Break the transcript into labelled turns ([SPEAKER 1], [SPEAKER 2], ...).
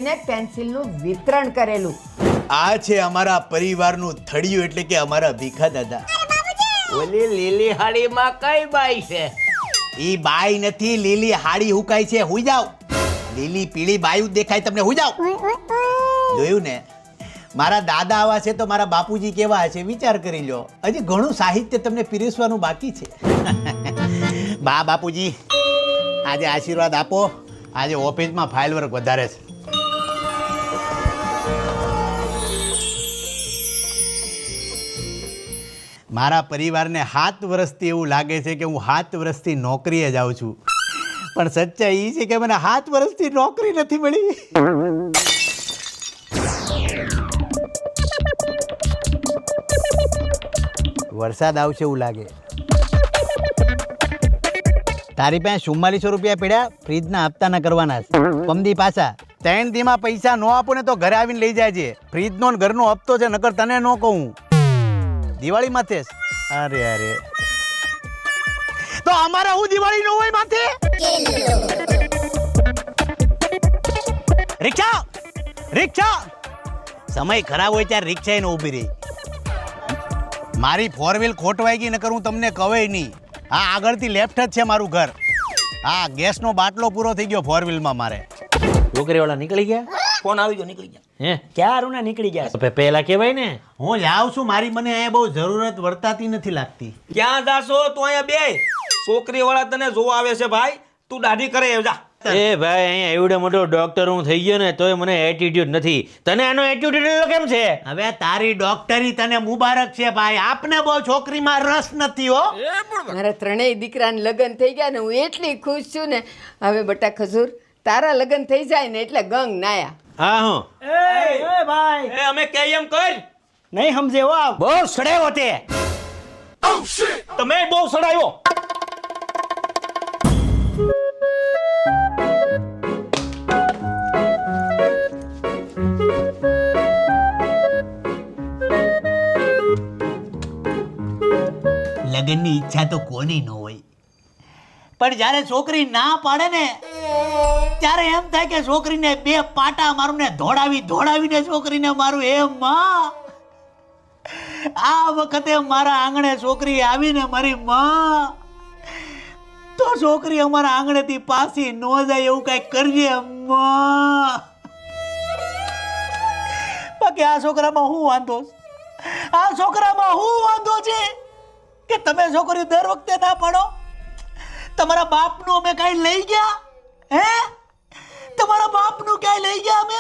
[SPEAKER 1] ને પેન્સિલનું વિતરણ કરેલું.
[SPEAKER 2] આ છે અમારા પરિવારનું થળિયું એટલે કે અમારા ભીખા દાદા.
[SPEAKER 3] ઓલી લીલી હાડીમાં કઈ બાઈ છે?
[SPEAKER 2] ઈ બાઈ નથી, લીલી હાડી હુકાય છે. હુઈ જાવ. લીલી પીળી બાયું દેખાય તમને, હુઈ જાવ. જોયું ને, મારા દાદા આવા છે તો મારા બાપુજી કેવા હશે વિચાર કરી લો. હજી ઘણું સાહિત્ય તમને પીરસવાનું બાકી છે. બા બાપુજી આજે આશીર્વાદ આપો. આજે ઓફિસમાં ફાઇલ વર્ક વધારે છે. મારા પરિવારને 7 વર્ષથી એવું લાગે છે કે હું 7 વર્ષથી નોકરીએ જાઉં છું, પણ સચ્ચાઈ એ છે કે મને 7 વર્ષથી નોકરી નથી મળી. વરસાદ આવશે એવું લાગે. તારી પાસે 4400 રૂપિયા પડ્યા, ફ્રીજના હપ્તાના કરવાના છે. પમદી પાછા 3 દીમાં પૈસા ન આપો ને તો ઘરે આવીને લઈ જાય છે. ફ્રીજનો ને ઘરનો હપ્તો છે, નકર તને ન કહું. દિવાળી માથે અરે અરે તો અમારા હું દિવાળી નો હોય માથે. રિક્ષા રિક્ષા સમય ખરાબ હોય ત્યારે રિક્ષા એને ઊભી રહી. મારી 4 વ્હીલ ખોટવાઈ ગઈ, નકર હું તમને કહે નહીં. હા, આગળથી લેફ્ટ જ છે મારું ઘર. હા, ગેસનો બાટલો પૂરો થઈ ગયો 4 વ્હીલમાં મારે.
[SPEAKER 3] છોકરીવાળા નીકળી ગયા?
[SPEAKER 4] ફોન આવી ગયો, નીકળી ગયા.
[SPEAKER 3] હે
[SPEAKER 4] ક્યારું ને નીકળી ગયા.
[SPEAKER 3] તો પહેલા કહેવાય ને.
[SPEAKER 2] હું જાઉં છું, મારી મને અહીંયા બહુ જરૂરત વર્તાતી નથી લાગતી.
[SPEAKER 4] ક્યાં જાશો? તું અહીંયા બે છોકરી વાળા તને જોવા આવે છે ભાઈ. તું દાઢી કરે જા.
[SPEAKER 3] એ ભાઈ, અહીંયા એવડો મોટો ડોક્ટર હું થઈ ગયો ને તોય મને એટીટ્યુડ નથી. તને આનો એટીટ્યુડ કેમ છે?
[SPEAKER 2] હવે તારી ડોક્ટરી તને મુબારક છે ભાઈ. આપને બહુ છોકરીમાં રસ નથી હો.
[SPEAKER 1] મારા 3 લગ્ન લગ્ન થઈ ગયા ને હું એટલી ખુશ છું ને. હવે બટા ખજૂર, તારા લગ્ન થઈ જાય ને એટલે ગંગ નાયા.
[SPEAKER 3] હા હું
[SPEAKER 4] એ ભાઈ, એ અમે કે એમ કર. નહીં સમજે હો. આ
[SPEAKER 3] બહુ સડાયો તે.
[SPEAKER 4] તમે બહુ સડાયો.
[SPEAKER 2] લગ્નની ઈચ્છા તો કોની ન હોય, પણ જ્યારે છોકરી ના પાડે ને ત્યારે એમ થાય કે છોકરીને 2 પાટા મારું ને ધોડાવીને છોકરીને મારું. એમ માં, આ વખતે મારા આંગણે છોકરી આવીને મારી માં, તો છોકરી અમારા આંગણેથી પાછી ન જાય એવું કઈ કરજે માં. બાકી આ છોકરામાં હું વાંધો છે? આ છોકરામાં હું વાંધો છે કે તમે છોકરી દર વખતે ના પાડો? તમારા બાપનું અમે કઈ લઈ ગયા? હે, તમારા બાપનું ક્યાંય લઈ ગયા અમે?